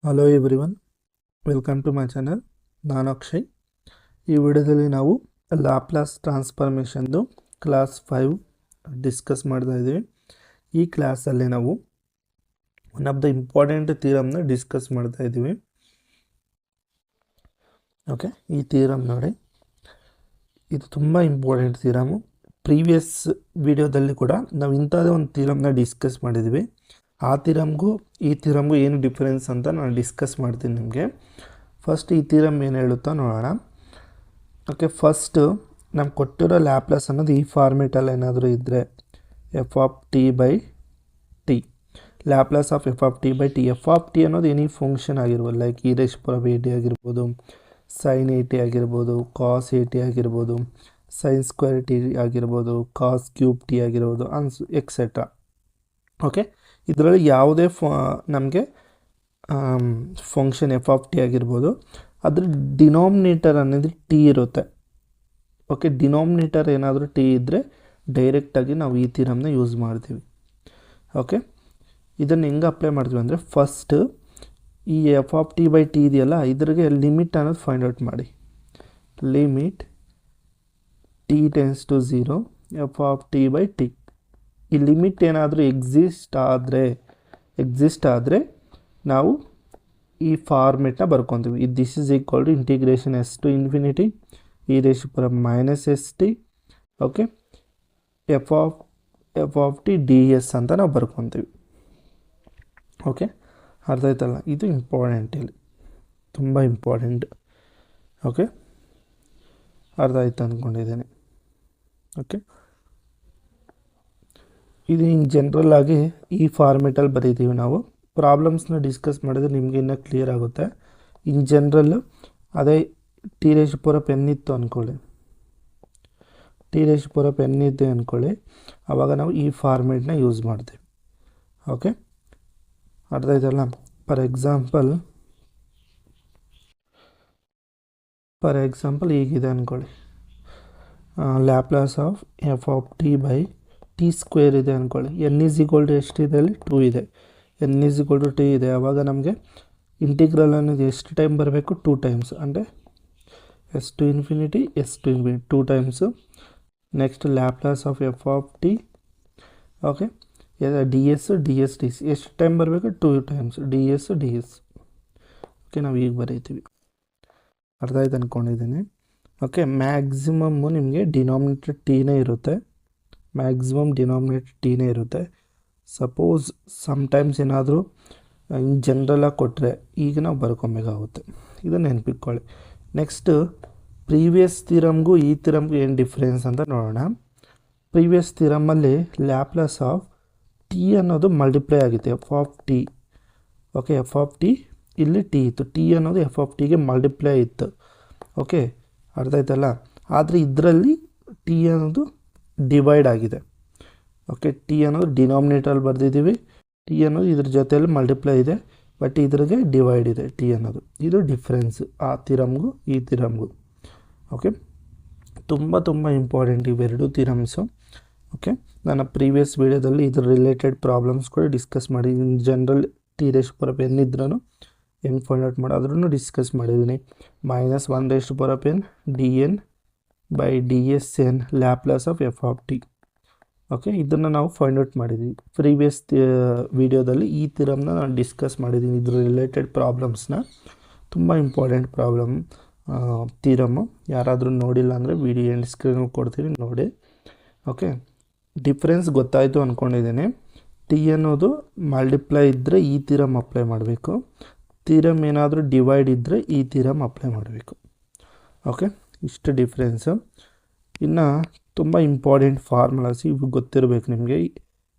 Hello everyone, welcome to my channel. ನಾನು ಅಕ್ಷಯ್. ಈ ವಿಡಿಯೋದಲ್ಲಿ ನಾವು ಲ್ಯಾಪ್ಲಾಸ್ ಟ್ರಾನ್ಸ್ಫಾರ್ಮೇಷನ್ದು ಕ್ಲಾಸ್ 5 ಡಿಸ್ಕಸ್ ಮಾಡ್ತಾ ಇದ್ದೀವಿ. ಈ ಕ್ಲಾಸಲ್ಲಿ ನಾವು ಒನ್ ಆಫ್ ದ ಇಂಪಾರ್ಟೆಂಟ್ ಥಿಯರಮ್ನ ಡಿಸ್ಕಸ್ ಮಾಡ್ತಾ ಇದ್ದೀವಿ. ಓಕೆ, ಈ ಥಿಯರಮ್ ನೋಡಿ, ಇದು ತುಂಬ ಇಂಪಾರ್ಟೆಂಟ್ ಥಿಯರಮು. ಪ್ರೀವಿಯಸ್ ವಿಡಿಯೋದಲ್ಲಿ ಕೂಡ ನಾವು ಇಂಥದ್ದೇ ಒಂದು ಥಿಯರಮ್ನ ಡಿಸ್ಕಸ್ ಮಾಡಿದ್ವಿ. ಆ ಥಿಯರಮ್ಗೂ ಈ ಥಿಯರಮ್ಗೂ ಏನು ಡಿಫ್ರೆನ್ಸ್ ಅಂತ ನಾನು ಡಿಸ್ಕಸ್ ಮಾಡ್ತೀನಿ ನಿಮಗೆ. ಫಸ್ಟ್ ಈ ಥಿಯರಮ್ ಏನು ಹೇಳುತ್ತಾ ನೋಡೋಣ. ಓಕೆ, ಫಸ್ಟು ನಮ್ಗೆ ಕೊಟ್ಟಿರೋ ಲ್ಯಾಪ್ಲಾಸ್ ಅನ್ನೋದು ಈ ಫಾರ್ಮೇಟಲ್ಲಿ ಏನಾದರೂ ಇದ್ದರೆ F of T by T, Laplace of F of T by T. F of T ಅನ್ನೋದು ಎನಿ ಫಂಕ್ಷನ್ ಆಗಿರ್ಬೋದು, like E raise power A T ಆಗಿರ್ಬೋದು, ಸೈನ್ ಎ ಟಿ ಆಗಿರ್ಬೋದು, ಕಾಸ್ ಎ ಟಿ ಆಗಿರ್ಬೋದು, ಸೈನ್ ಸ್ಕ್ವೇರ್ ಟಿ ಆಗಿರ್ಬೋದು, cos cube T ಆಗಿರ್ಬೋದು, etcetera. Okay, ಇದರಲ್ಲಿ ಯಾವುದೇ ನಮಗೆ ಫಂಕ್ಷನ್ ಎಫ್ ಆಫ್ ಟಿ ಆಗಿರ್ಬೋದು, ಅದ್ರ ಡಿನಾಮಿನೇಟರ್ ಅನ್ನೋದು ಟಿ ಇರುತ್ತೆ. ಓಕೆ, ಡಿನಾಮಿನೇಟರ್ ಏನಾದರೂ ಟಿ ಇದ್ದರೆ ಡೈರೆಕ್ಟಾಗಿ ನಾವು ಈ ಥಿಯರಮ್ನ ಯೂಸ್ ಮಾಡ್ತೀವಿ. ಓಕೆ, ಇದನ್ನು ಹೆಂಗೆ ಅಪ್ಲೈ ಮಾಡ್ತೀವಿ ಅಂದರೆ, ಫಸ್ಟ್ ಈ F of T by T ಇದೆಯಲ್ಲ, ಇದ್ರಿಗೆ ಲಿಮಿಟ್ ಅನ್ನೋದು ಫೈಂಡ್ ಔಟ್ ಮಾಡಿ. Limit T tends to 0 F of T by T. ಈ ಲಿಮಿಟ್ ಏನಾದರೂ ಎಕ್ಸಿಸ್ಟ್ ಆದರೆ ನಾವು ಈ ಫಾರ್ಮೆಟ್ನ ಬರ್ಕೊತೀವಿ. This is equal to integration S to infinity E raise power minus S T. Okay, F of T D S ಅಂತ ನಾವು ಬರ್ಕೊತೀವಿ. Okay, ಅರ್ಥ ಆಯ್ತಲ್ಲ? ಇದು ಇಂಪಾರ್ಟೆಂಟ್, ಇಲ್ಲಿ ತುಂಬ ಇಂಪಾರ್ಟೆಂಟ್. ಓಕೆ, ಅರ್ಥ ಆಯ್ತು ಅಂದ್ಕೊಂಡಿದ್ದೇನೆ. ಓಕೆ, ಇದು ಇನ್ ಜನರಲ್ ಆಗಿ ಈ ಫಾರ್ಮೆಟಲ್ಲಿ ಬರೀತೀವಿ ನಾವು. ಪ್ರಾಬ್ಲಮ್ಸ್ನ ಡಿಸ್ಕಸ್ ಮಾಡಿದ್ರೆ ನಿಮಗೆ ಇನ್ನೂ ಕ್ಲಿಯರ್ ಆಗುತ್ತೆ. ಇನ್ ಜನರಲ್ ಅದೇ ಟಿ ರೇಸ್ ಪವರ್ ಪೆನ್ ಇತ್ತು ಅಂದ್ಕೊಳ್ಳಿ, ಟಿ ರೇಸ್ ಪವರ್ ಪೆನ್ ಇದ್ದೆ ಅಂದ್ಕೊಳ್ಳಿ, ಆವಾಗ ನಾವು ಈ ಫಾರ್ಮೆಟ್ನ ಯೂಸ್ ಮಾಡ್ತೀವಿ. ಓಕೆ, ಅರ್ಥ ಆಯ್ತಲ್ಲ? ಫಾರ್ ಎಕ್ಸಾಂಪಲ್ ಹೀಗಿದೆ ಅಂದ್ಕೊಳ್ಳಿ, Laplace of F of T by T square ಇದೆ ಅಂದ್ಕೊಳ್ಳಿ. ಎನ್ ಈಸ್ ಈಕ್ವಲ್ ಟು ಎಷ್ಟಿದೆ? ಅಲ್ಲಿ 2 ಇದೆ. N is equal to T ಇದೆ. ಆವಾಗ ನಮಗೆ ಇಂಟಿಗ್ರಲ್ ಅನ್ನೋದು ಎಷ್ಟು ಟೈಮ್ ಬರಬೇಕು? 2 ಟೈಮ್ಸ್. ಅಂದರೆ S to infinity 2 times. Next Laplace of F of T, okay, D S D C ಎಷ್ಟು ಟೈಮ್ ಬರಬೇಕು? 2 ಟೈಮ್ಸ್ ಡಿ ಎಸ್. ಓಕೆ, ನಾವು ಈಗ ಬರೀತೀವಿ. ಅರ್ಥ ಆಯ್ತು ಅಂದ್ಕೊಂಡಿದ್ದೀನಿ. ಓಕೆ, ಮ್ಯಾಕ್ಸಿಮಮ್ಮು ನಿಮಗೆ ಡಿನಾಮಿನೇಟರ್ ಟೀನೇ ಇರುತ್ತೆ. ಸಪೋಸ್ ಸಮ್ಟೈಮ್ಸ್ ಏನಾದರೂ ಇನ್ ಜನರಲಾಗಿ ಕೊಟ್ಟರೆ ಈಗ ನಾವು ಬರ್ಕೊಬೇಕಾಗುತ್ತೆ. ಇದನ್ನು ನೆನಪಿಟ್ಕೊಳ್ಳಿ. ನೆಕ್ಸ್ಟು ಪ್ರೀವಿಯಸ್ ಥಿಯರಮ್ಗೂ ಈ ಥಿಯರಮ್ಗೂ ಏನು ಡಿಫ್ರೆನ್ಸ್ ಅಂತ ನೋಡೋಣ. ಪ್ರೀವಿಯಸ್ ಥಿಯರಮಲ್ಲಿ ಲ್ಯಾಪ್ಲಾಸ್ ಆಫ್ ಟಿ ಅನ್ನೋದು ಮಲ್ಟಿಪ್ಲೈ ಆಗಿತ್ತು, F of T. Okay, F of T ಇಲ್ಲಿ ಟಿ ಇತ್ತು, ಟಿ ಅನ್ನೋದು ಎಫ್ ಆಫ್ ಟಿಗೆ ಮಲ್ಟಿಪ್ಲೈ ಇತ್ತು. ಓಕೆ, ಅರ್ಥ ಆಯ್ತಲ್ಲ? ಆದರೆ ಇದರಲ್ಲಿ ಟಿ ಅನ್ನೋದು ಡಿವೈಡ್ ಆಗಿದೆ. ಓಕೆ, ಟಿ ಅನ್ನೋದು ಡಿನಾಮಿನೇಟರಲ್ಲಿ ಬರೆದಿದ್ದೀವಿ, ಟಿ ಅನ್ನೋದು ಇದ್ರ ಜೊತೆಯಲ್ಲಿ ಮಲ್ಟಿಪ್ಲೈ ಇದೆ, ಬಟ್ ಇದ್ರಿಗೆ ಡಿವೈಡ್ ಇದೆ ಟಿ ಅನ್ನೋದು. ಇದು ಡಿಫ್ರೆನ್ಸ್ ಆ ಥಿಯರಮ್ಗೂ ಈ ಥಿಯರಮ್ಗೂ. ಓಕೆ, ತುಂಬ ಇಂಪಾರ್ಟೆಂಟ್ ಇವೆರಡು ಥಿಯರಮ್ಸು. ಓಕೆ, ನಾನು ಪ್ರೀವಿಯಸ್ ವೀಡಿಯೋದಲ್ಲಿ ಇದ್ರ ರಿಲೇಟೆಡ್ ಪ್ರಾಬ್ಲಮ್ಸ್ ಕೂಡ ಡಿಸ್ಕಸ್ ಮಾಡಿ, in general T raise power n ಇದ್ರೂ ಹೆಂಗೆ ಫೈಂಡ್ ಔಟ್ ಮಾಡೋದ್ರೂ ಡಿಸ್ಕಸ್ ಮಾಡಿದ್ದೀನಿ. -1 raise power n D N by D S N Laplace of F of T. Okay, ಇದನ್ನು ನಾವು ಫೈಂಡ್ ಔಟ್ ಮಾಡಿದ್ವಿ ಪ್ರೀವಿಯಸ್ ವಿಡಿಯೋದಲ್ಲಿ. ಈ ಥಿಯರಮ್ನ ನಾನು ಡಿಸ್ಕಸ್ ಮಾಡಿದ್ದೀನಿ, ಇದ್ರ ರಿಲೇಟೆಡ್ ಪ್ರಾಬ್ಲಮ್ಸ್ನ. ತುಂಬ ಇಂಪಾರ್ಟೆಂಟ್ ಥಿಯರಮ್ಮು. ಯಾರಾದರೂ ನೋಡಿಲ್ಲ ಅಂದರೆ ವಿಡಿಯೋ ಎಂಡ್ ಸ್ಕ್ರೀನಲ್ಲಿ ಕೊಡ್ತೀನಿ, ನೋಡಿ. ಓಕೆ, ಡಿಫ್ರೆನ್ಸ್ ಗೊತ್ತಾಯಿತು ಅಂದ್ಕೊಂಡಿದ್ದೀನಿ. ಟಿ ಅನ್ನೋದು ಮಲ್ಟಿಪ್ಲೈ ಇದ್ದರೆ ಈ ಥಿಯರಮ್ ಅಪ್ಲೈ ಮಾಡಬೇಕು, ಥಿಯರಮ್ ಏನಾದರೂ ಡಿವೈಡ್ ಇದ್ದರೆ ಈ ಥಿಯರಮ್ ಅಪ್ಲೈ ಮಾಡಬೇಕು. ಓಕೆ, ಇಷ್ಟು ಡಿಫ್ರೆನ್ಸು. ಇನ್ನು ತುಂಬ ಇಂಪಾರ್ಟೆಂಟ್ ಫಾರ್ಮುಲಾಸ್ ಇವು ಗೊತ್ತಿರಬೇಕು ನಿಮಗೆ.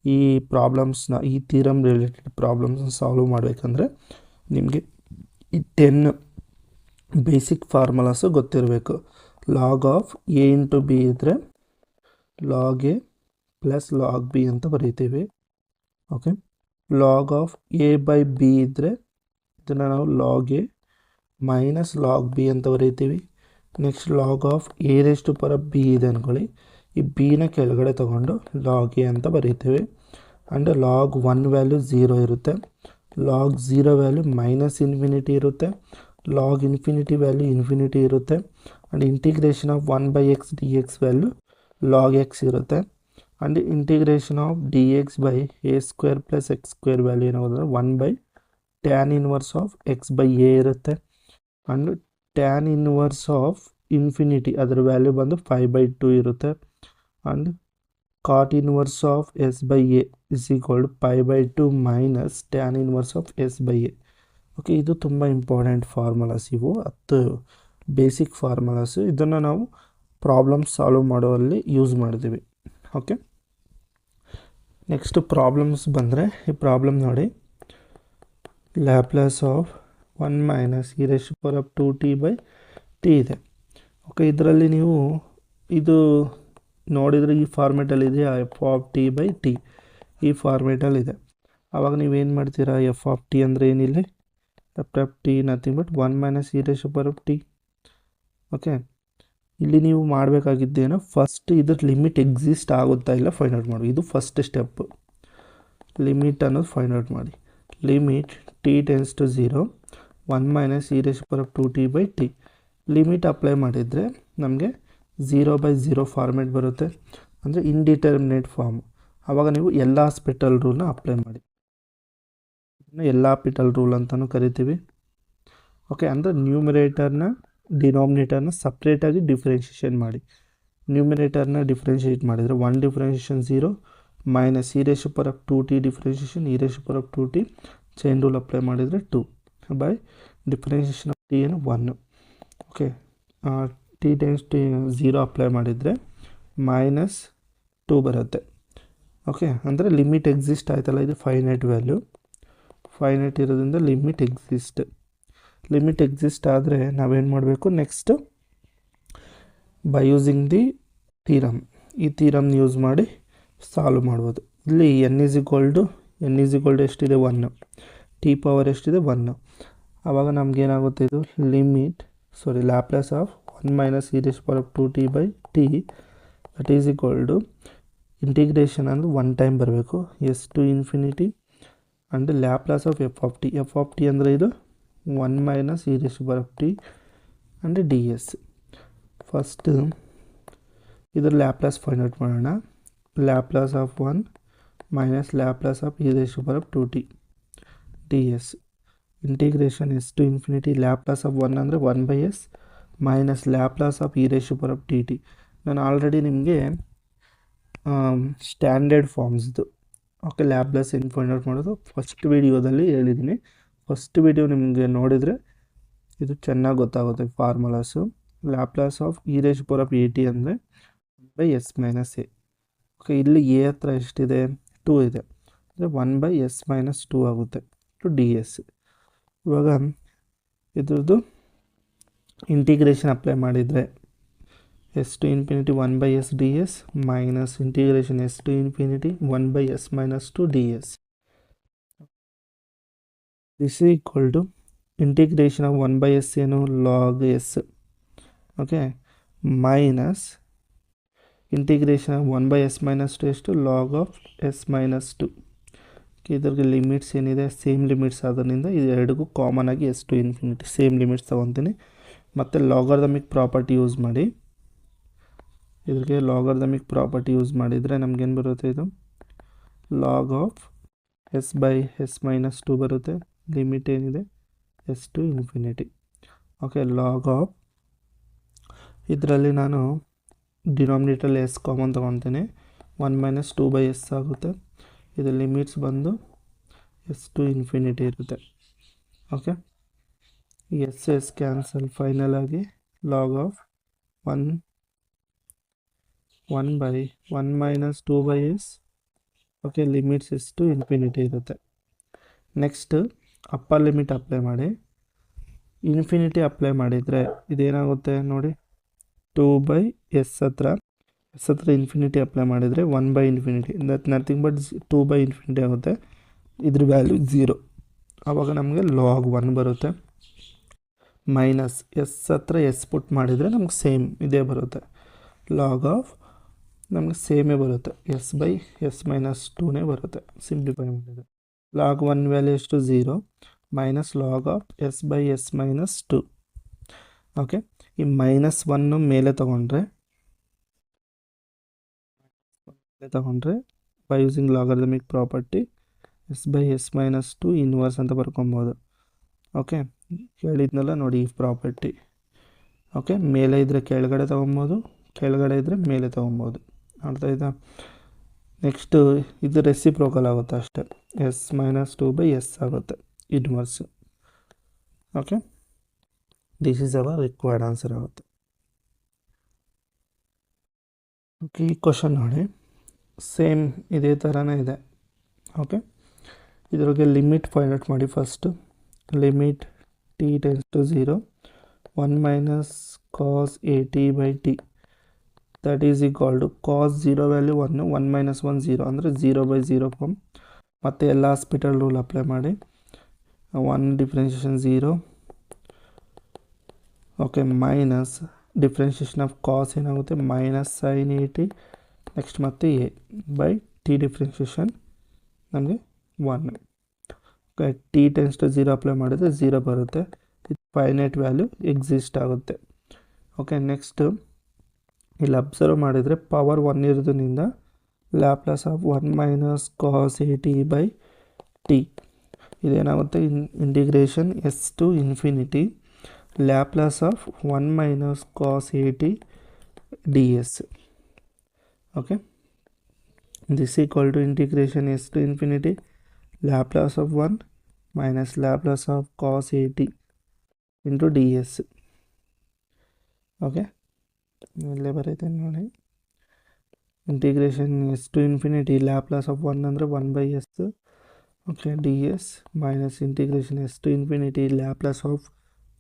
ಈ ಪ್ರಾಬ್ಲಮ್ಸ್ನ, ಈ ಥಿಯರಮ್ ರಿಲೇಟೆಡ್ ಪ್ರಾಬ್ಲಮ್ಸ್ನ ಸಾಲ್ವ್ ಮಾಡಬೇಕಂದ್ರೆ ನಿಮಗೆ ಈ 10 ಬೇಸಿಕ್ ಫಾರ್ಮುಲಾಸು ಗೊತ್ತಿರಬೇಕು. Log of A into B ಇದ್ದರೆ log A plus log B ಅಂತ ಬರೀತೀವಿ. Okay, log of A by B ಇದ್ದರೆ ಇದನ್ನು ನಾವು log A minus log B ಅಂತ ಬರೀತೀವಿ. Next log of A raise to power B ಇದೆ ಅಂದ್ಕೊಳ್ಳಿ, ಈ ಬಿನ ಕೆಳಗಡೆ ತೊಗೊಂಡು ಲಾಗ್ ಎ ಅಂತ ಬರೀತೀವಿ. ಆ್ಯಂಡ್ ಲಾಗ್ 1 ವ್ಯಾಲ್ಯೂ 0 ಇರುತ್ತೆ, ಲಾಗ್ 0 ವ್ಯಾಲ್ಯೂ ಮೈನಸ್ ಇನ್ಫಿನಿಟಿ ಇರುತ್ತೆ, ಲಾಗ್ ಇನ್ಫಿನಿಟಿ ವ್ಯಾಲ್ಯೂ ಇನ್ಫಿನಿಟಿ ಇರುತ್ತೆ, and integration of 1/x dx value log X ಇರುತ್ತೆ, and integration of dx by a square plus X square value ಏನಾಗೋದ್ರೆ 1/tan inverse of X by A ಇರುತ್ತೆ, and tan inverse of infinity ಅದರ value ಬಂದು 5/2 ಇರುತ್ತೆ, and cot inverse of S by A is equal to 5/2 minus tan inverse of S by A. Okay, ಇದು ತುಂಬ important formulas, ಇವು 10 basic formulas. ಇದನ್ನು ನಾವು problem solve ಮಾಡೋಲ್ಲಿ use ಮಾಡಿದ್ದೀವಿ. Okay, next problems ಬಂದರೆ, ಈ ಪ್ರಾಬ್ಲಮ್ ನೋಡಿ, ಲ್ಯಾಪ್ಲೇಸ್ ಆಫ್ 1 ಮೈನಸ್ e⁻²t ಇದೆ. ಓಕೆ, ಇದರಲ್ಲಿ ನೀವು ಇದು ನೋಡಿದರೆ ಈ ಫಾರ್ಮೇಟಲ್ಲಿ ಇದೆಯಾ, f(t/t) ಈ ಫಾರ್ಮೇಟಲ್ಲಿದೆ. ಆವಾಗ ನೀವೇನು ಮಾಡ್ತೀರಾ, f(t) ಅಂದರೆ ಏನಿಲ್ಲ, f(t) nothing but 1 minus e⁻²t. Okay, ಇಲ್ಲಿ ನೀವು ಮಾಡಬೇಕಾಗಿದ್ದೇನು, ಫಸ್ಟ್ ಇದ್ರ ಲಿಮಿಟ್ ಎಕ್ಸಿಸ್ಟ್ ಆಗುತ್ತಾ ಇಲ್ಲ ಫೈಂಡ್ ಔಟ್ ಮಾಡಿ. ಇದು ಫಸ್ಟ್ ಸ್ಟೆಪ್, ಲಿಮಿಟ್ ಅನ್ನೋದು ಫೈಂಡ್ ಔಟ್ ಮಾಡಿ. Limit t tends to 0 1 minus e⁻²t/t. Limit apply ಮಾಡಿದರೆ ನಮಗೆ 0/0 ಫಾರ್ಮೇಟ್ ಬರುತ್ತೆ, ಅಂದರೆ ಇಂಡಿಟರ್ಮಿನೇಟ್ ಫಾರ್ಮ್. ಆವಾಗ ನೀವು ಎಲ್ ಹಾಸ್ಪಿಟಲ್ ರೂಲ್ನ ಅಪ್ಲೈ ಮಾಡಿ. ಎಲ್ ಹಾಸ್ಪಿಟಲ್ ರೂಲ್ ಅಂತಲೂ ಕರಿತೀವಿ. ಓಕೆ, ಅಂದರೆ ನ್ಯೂಮಿರೇಟರ್ನ ಡಿನಾಮಿನೇಟರ್ನ ಸಪ್ರೇಟಾಗಿ ಡಿಫ್ರೆನ್ಷಿಯೇಷನ್ ಮಾಡಿ. ನ್ಯೂಮಿರೇಟರ್ನ ಡಿಫ್ರೆನ್ಷಿಯೇಟ್ ಮಾಡಿದರೆ 1 differentiation 0 minus e⁻²t differentiation e⁻²t chain rule apply ಮಾಡಿದರೆ 2 ಬೈ ಡಿಫ್ರೆನ್ಷಿಯೇಷನ್ ಆಫ್ t ಏನು 1. Okay, t tends to 0 apply ಮಾಡಿದರೆ ಮೈನಸ್ 2 ಬರುತ್ತೆ. ಓಕೆ, ಅಂದರೆ ಲಿಮಿಟ್ ಎಕ್ಸಿಸ್ಟ್ ಆಯ್ತಲ್ಲ, ಇದು ಫೈನೈಟ್ ವ್ಯಾಲ್ಯೂ, ಫೈನೈಟ್ ಇರೋದ್ರಿಂದ ಲಿಮಿಟ್ ಎಕ್ಸಿಸ್ಟ್ ಆದರೆ ನಾವೇನು ಮಾಡಬೇಕು, next by using the theorem, ಈ ಥೀರಮ್ ಯೂಸ್ ಮಾಡಿ ಸಾಲ್ವ್ ಮಾಡ್ಬೋದು. ಇಲ್ಲಿ n ಈಸ್ ಈಕ್ವಲ್ ಟು ಎಷ್ಟಿದೆ 1, t ಪವರ್ ಎಷ್ಟಿದೆ 1. ಆವಾಗ ನಮಗೇನಾಗುತ್ತೆ, ಇದು Laplace of 1 minus e⁻²t/t that is equal to integration ಅಂದರೆ 1 ಟೈಮ್ ಬರಬೇಕು, s to infinity, and Laplace of f(t) ಅಂದರೆ ಇದು 1 minus e⁻t and ds. First ಇದರ ಲ್ಯಾಪ್ಲೇಸ್ ಫೈಂಡ್ ಔಟ್ ಮಾಡೋಣ. Laplace of 1 minus Laplace of e⁻²t ds. Integration S to infinity, Laplace of 1 ಅಂದರೆ 1/s minus Laplace of e⁻t. ನಾನು already ನಿಮಗೆ standard ಫಾರ್ಮ್ಸ್ದು okay Laplace ಹೆಂಗೆ find out ಮಾಡೋದು first ವೀಡಿಯೋದಲ್ಲಿ ಹೇಳಿದ್ದೀನಿ. First video ನಿಮಗೆ ನೋಡಿದರೆ ಇದು ಚೆನ್ನಾಗಿ ಗೊತ್ತಾಗುತ್ತೆ ಫಾರ್ಮುಲಾಸು. ಲ್ಯಾಪ್ಲೇಸ್ ಆಫ್ e⁻at ಅಂದರೆ 1/s-a. ಓಕೆ, ಇಲ್ಲಿ ಎ ಹತ್ರ ಎಷ್ಟಿದೆ 2 ಇದೆ, ಅಂದರೆ 1/s-2 ಆಗುತ್ತೆ ಟು ds. ಇವಾಗ ಇದ್ರದ್ದು ಇಂಟಿಗ್ರೇಷನ್ ಅಪ್ಲೈ ಮಾಡಿದರೆ S to infinity 1/s ds minus integration S to infinity 1/s-2 ds. This is equal to integration of 1/s ಏನು log S, okay, minus integration of 1/s-2 ಎಷ್ಟು log of s-2. ಇದ್ರಿಗೆ limits ಏನಿದೆ same limits ಆದ್ದರಿಂದ ಇದು ಎರಡಿಗೂ common ಆಗಿ S to infinity same limits ತೊಗೊತೀನಿ. ಮತ್ತು ಲಾಗರ್ದಮಿಕ್ ಪ್ರಾಪರ್ಟಿ ಯೂಸ್ ಮಾಡಿ, ಇದ್ರಿಗೆ ಲಾಗರ್ದಮಿಕ್ ಪ್ರಾಪರ್ಟಿ ಯೂಸ್ ಮಾಡಿದರೆ ನಮಗೇನು ಬರುತ್ತೆ, ಇದು ಲಾಗ್ ಆಫ್ s/s-2 ಬರುತ್ತೆ. ಲಿಮಿಟ್ ಏನಿದೆ s to infinity. Okay, log of ಇದರಲ್ಲಿ ನಾನು ಡಿನಾಮಿನೇಟರಲ್ಲಿ ಎಸ್ ಕಾಮನ್ ತೊಗೊತೀನಿ, 1 - 2/s ಆಗುತ್ತೆ. ಇದು ಲಿಮಿಟ್ಸ್ ಬಂದು ಎಸ್ ಟು ಇನ್ಫಿನಿಟಿ ಇರುತ್ತೆ. ಓಕೆ, ಎಸ್ ಕ್ಯಾನ್ಸಲ್, ಫೈನಲ್ ಆಗಿ log of 1/1 - 2/s. Okay, limits s to infinity ಇರುತ್ತೆ. ನೆಕ್ಸ್ಟ್ ಅಪ್ಪರ್ ಲಿಮಿಟ್ ಅಪ್ಲೈ ಮಾಡಿ, ಇನ್ಫಿನಿಟಿ ಅಪ್ಲೈ ಮಾಡಿದರೆ ಇದೇನಾಗುತ್ತೆ ನೋಡಿ, 2/s ಹತ್ರ ಇನ್ಫಿನಿಟಿ ಅಪ್ಲೈ ಮಾಡಿದರೆ 1/∞, ದಟ್ ನಥಿಂಗ್ ಬಟ್ 2/∞ ಆಗುತ್ತೆ. ಇದ್ರ ವ್ಯಾಲ್ಯೂ 0. ಆವಾಗ ನಮಗೆ ಲಾಗ್ 1 ಬರುತ್ತೆ. ಮೈನಸ್ ಎಸ್ ಹತ್ರ ಎಸ್ ಪುಟ್ ಮಾಡಿದರೆ ನಮ್ಗೆ ಸೇಮ್ ಇದೇ ಬರುತ್ತೆ. ಲಾಗ್ ಆಫ್ ನಮಗೆ ಸೇಮೇ ಬರುತ್ತೆ, s/s-2 ಬರುತ್ತೆ ಸಿಂಪ್ಲಿಫೈ ಮಾಡಿದರೆ. ಲಾಗ್ 1 ವ್ಯಾಲ್ಯೂ ಎಷ್ಟು 0 minus log of S by s minus 2. Okay, ಈ -1 ಮೇಲೆ ತಗೊಂಡ್ರೆ by using logarithmic property s by s minus 2 inverse ಅಂತ ಬರ್ಕೊಬೋದು. ಓಕೆ, ಹೇಳಿದ್ನಲ್ಲ ನೋಡಿ ಈ ಪ್ರಾಪರ್ಟಿ. ಓಕೆ, ಮೇಲೆ ಇದ್ದರೆ ಕೆಳಗಡೆ ತೊಗೊಬೋದು, ಕೆಳಗಡೆ ಇದ್ದರೆ ಮೇಲೆ ತೊಗೊಬೋದು. ಅರ್ಥ ಆಯ್ತಾ? ನೆಕ್ಸ್ಟು ಇದು ರೆಸಿಪ್ರೋಕಲ್ ಆಗುತ್ತೆ ಅಷ್ಟೇ, ಎಸ್ ಮೈನಸ್ 2 ಬೈ ಎಸ್ ಆಗುತ್ತೆ inverse. Okay, this is our required answer ಆಗುತ್ತೆ. ಓಕೆ, ಈ ಕ್ವಶನ್ ನೋಡಿ, ಸೇಮ್ ಇದೇ ಥರನೇ ಇದೆ. ಓಕೆ, ಇದ್ರಿಗೆ ಲಿಮಿಟ್ ಫೈಂಡ್ ಔಟ್ ಮಾಡಿ. First limit t tends to 0 1 minus cos A T by t that is equal to cos 0 value 1 1 minus 1 0 ಅಂದರೆ 0/0 form. ಮತ್ತು ಎಲ್ಲ ಹಾಸ್ಪಿಟಲ್ ರೂಲ್ ಅಪ್ಲೈ ಮಾಡಿ 1 differentiation 0. Okay, minus differentiation of cos ಏನಾಗುತ್ತೆ minus sine A T. Next ಮತ್ತೆ A by T differentiation ನಮಗೆ 1. Okay, T tends to 0 apply ಮಾಡಿದರೆ 0 ಬರುತ್ತೆ. ಇದು ಫೈನೈಟ್ ವ್ಯಾಲ್ಯೂ ಎಕ್ಸಿಸ್ಟ್ ಆಗುತ್ತೆ. ಓಕೆ, ನೆಕ್ಸ್ಟು ಇಲ್ಲಿ ಅಬ್ಸರ್ವ್ ಮಾಡಿದರೆ ಪವರ್ 1 ಇರೋದ್ರಿಂದ Laplace of 1 minus cos A T by T ಇದೇನಾಗುತ್ತೆ integration S to infinity Laplace of 1 minus cos A T D S. Okay, this equal to integration S to infinity Laplace of 1 minus Laplace of cos A t into d S. Okay, ಇಲ್ಲೇ ಬರೀತೇನೆ ನೋಡಿ, integration S to infinity Laplace of 1 ಅಂದರೆ 1/s. Okay, D s minus integration S to infinity Laplace of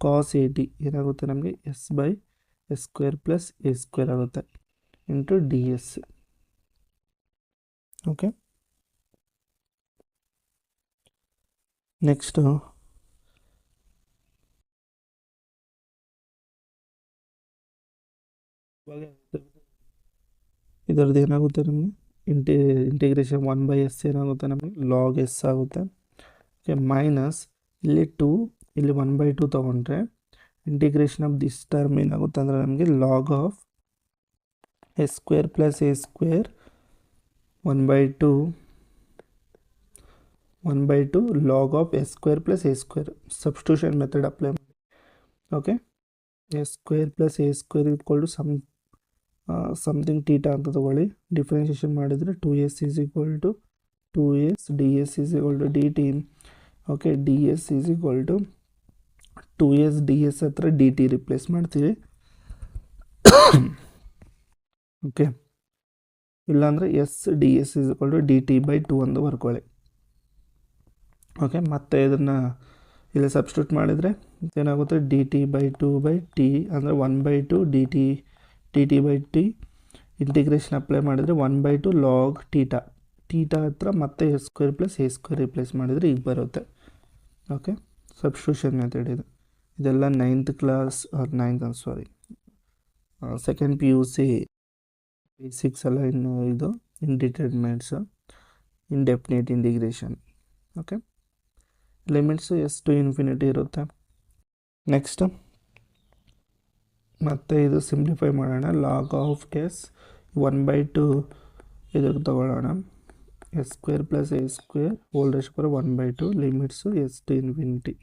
cos A t ಏನಾಗುತ್ತೆ ನಮಗೆ s by s square plus a square ಆಗುತ್ತೆ into d S. Okay, next ಇದರದ್ದು ಏನಾಗುತ್ತೆ ನಮಗೆ integration 1/s ಏನಾಗುತ್ತೆ ನಮಗೆ log s ಆಗುತ್ತೆ. ಓಕೆ, ಮೈನಸ್ ಇಲ್ಲಿ 2 ಇಲ್ಲಿ 1/2 ತೊಗೊಂಡ್ರೆ ಇಂಟಿಗ್ರೇಷನ್ ಆಫ್ ದಿಸ್ ಟರ್ಮ್ ಏನಾಗುತ್ತೆ ಅಂದರೆ ನಮಗೆ log of s square plus a square 1/2 log of s square plus a square substitution method apply ಮಾಡಿ. Okay, s square plus a square equal to something theta ಅಂತ ತೊಗೊಳ್ಳಿ. Differentiation ಮಾಡಿದರೆ 2s is equal to 2s d s is equal to d t. Okay, D s is equal to 2s d s ಹತ್ರ d t replace ಮಾಡ್ತೀವಿ. Okay, ಇಲ್ಲಾಂದರೆ s d s is equal to d t by 2 ಅಂತ ಬರ್ಕೊಳ್ಳಿ. Okay, ಮತ್ತು ಇದನ್ನು ಇಲ್ಲಿ substitute ಮಾಡಿದರೆ ಏನಾಗುತ್ತೆ d t by 2 by t ಅಂದರೆ 1/2 d t by t. Integration apply ಮಾಡಿದರೆ 1/2 ಲಾಗ್ ಟೀಟಾ ಹತ್ರ ಮತ್ತೆ s square plus a square replace ಮಾಡಿದರೆ ಈಗ ಬರುತ್ತೆ. ಓಕೆ, ಸಬ್ಸ್ಟಿಟ್ಯೂಷನ್ ಮೆಥಡ್ ಇದೆಲ್ಲ 9th class second PUC basics ಎಲ್ಲ ಇನ್ನು ಇದು indeterminates indefinite integration. Okay, limits s to infinity ಇರುತ್ತೆ. ನೆಕ್ಸ್ಟ್ ಮತ್ತು ಇದು ಸಿಂಪ್ಲಿಫೈ ಮಾಡೋಣ. ಲಾಗ್ ಆಫ್ ಎಸ್ 1/2 ಇದಕ್ಕೆ ತಗೊಳ್ಳೋಣ s square plus a square whole raise per 1/2 limits s to infinity.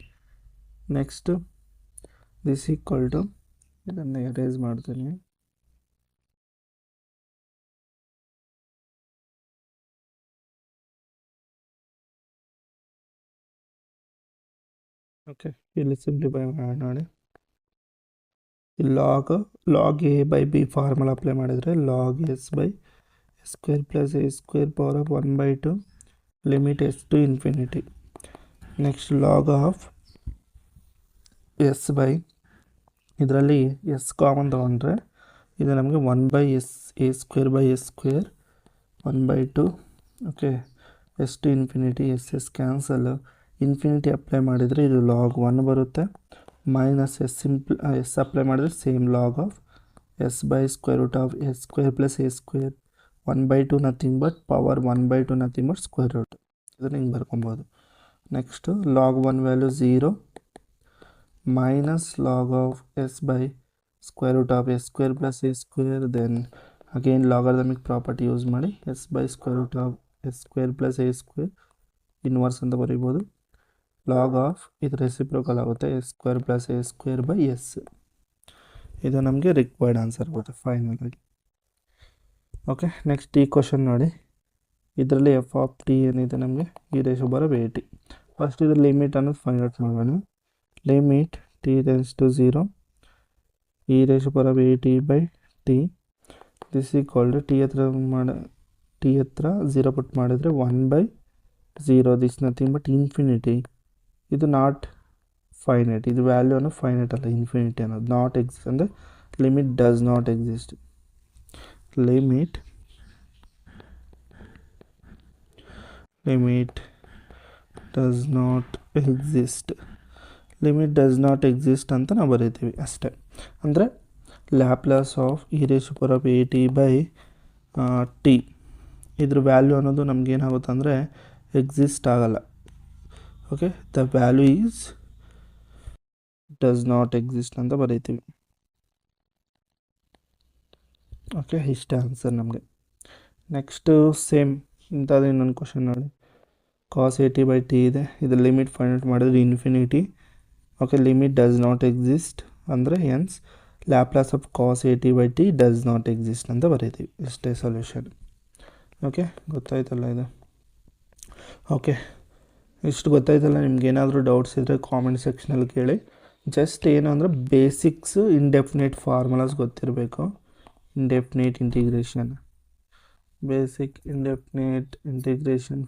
Next this equal to ಇದನ್ನು ಎರೇಸ್ ಮಾಡ್ತೀನಿ. ಓಕೆ, ಇಲ್ಲಿ simplify ಮಾಡೋಣ ನೋಡಿ. Log a by b formula apply ಮಾಡಿದರೆ log s by s square plus a square power of 1/2 limit s to infinity. Next log of S by ಇದರಲ್ಲಿ s common ತೊಗೊಂಡ್ರೆ ಇದು ನಮಗೆ 1/s a square by s square 1/2. Okay, S to infinity s cancel. Infinity apply ಮಾಡಿದರೆ ಇದು log 1 ಬರುತ್ತೆ. Minus s apply ಮಾಡಿದರೆ same log of S by square root of s square plus a square 1/2 nothing but power 1/2 nothing but square root. ಇದನ್ನು ಹಿಂಗೆ ಬರ್ಕೊಬೋದು. Next log 1 value 0 minus log of s by square root of s square plus a square, then again logarithmic property use ಮಾಡಿ s by square root of s square plus a square inverse ಅಂತ ಬರೀಬೋದು. Log of ಇದು reciprocal ಆಗುತ್ತೆ s square plus a square by s. ಇದು ನಮಗೆ required answer ಆಗುತ್ತೆ final ಆಗಿ. Okay, next ಈ question ನೋಡಿ. ಇದರಲ್ಲಿ ಎಫ್ ಆಫ್ ಟಿ ಏನಿದೆ ನಮಗೆ ಈ ರೇಷು ಬರೋ ಎ ಟಿ. ಫಸ್ಟ್ ಇದ್ರ ಲಿಮಿಟ್ ಅನ್ನೋದು ಫೈಂಡ್ ಔಟ್ ಮಾಡೋಣ. Limit t tends to 0 e raised power of at by t this equal to t ಹತ್ರ 0 ಪುಟ್ ಮಾಡಿದರೆ 1/0. This nothing but infinity. ಇದು ನಾಟ್ ಫೈನೈಟ್, ಇದು ವ್ಯಾಲ್ಯೂ ಅನ್ನೋ ಫೈನೈಟ್ ಅಲ್ಲ, ಇನ್ಫಿನಿಟಿ ಅನ್ನೋದು ನಾಟ್ ಎಕ್ಸಿಸ್ಟ್ ಅಂದರೆ limit does not exist. Limit does not exist. Limit does not exist ಅಂತ ನಾವು ಬರೀತೀವಿ ಅಷ್ಟೇ. ಅಂದರೆ Laplace of E ರೇಷ್ power of A T by T ಇದ್ರ ವ್ಯಾಲ್ಯೂ ಅನ್ನೋದು ನಮಗೇನಾಗುತ್ತೆ ಅಂದರೆ ಎಕ್ಸಿಸ್ಟ್ ಆಗಲ್ಲ. Okay, the value is does not exist ಅಂತ ಬರೀತೀವಿ. ಓಕೆ, ಇಷ್ಟೇ ಆನ್ಸರ್ ನಮಗೆ. ನೆಕ್ಸ್ಟು ಸೇಮ್ ಇಂಥದ್ದು ಇನ್ನೊಂದು ಕ್ವಶನ್ ನೋಡಿ. Cos A T by t ಇದೆ, ಇದು ಲಿಮಿಟ್ ಫೈಂಡ್ ಔಟ್ ಮಾಡಿದ್ರೆ infinity. Okay, limit does not exist ಅಂದರೆ hence Laplace of cos A T by t does not exist ಅಂತ ಬರೀತೀವಿ. ಇಷ್ಟೇ ಸೊಲ್ಯೂಷನ್. ಓಕೆ, ಗೊತ್ತಾಯ್ತಲ್ಲ ಇದು. ಓಕೆ, ಇಷ್ಟು ಗೊತ್ತಾಯ್ತಲ್ಲ. ನಿಮ್ಗೇನಾದರೂ ಡೌಟ್ಸ್ ಇದ್ದರೆ ಕಾಮೆಂಟ್ ಸೆಕ್ಷನಲ್ಲಿ ಕೇಳಿ. ಜಸ್ಟ್ ಏನು ಅಂದರೆ ಬೇಸಿಕ್ಸು ಇಂಡೆಫಿನೇಟ್ ಫಾರ್ಮುಲಾಸ್ ಗೊತ್ತಿರಬೇಕು. ಇಂಡೆಫಿನೇಟ್ ಇಂಟಿಗ್ರೇಷನ್, ಬೇಸಿಕ್ ಇಂಡೆಫಿನೇಟ್ ಇಂಟಿಗ್ರೇಷನ್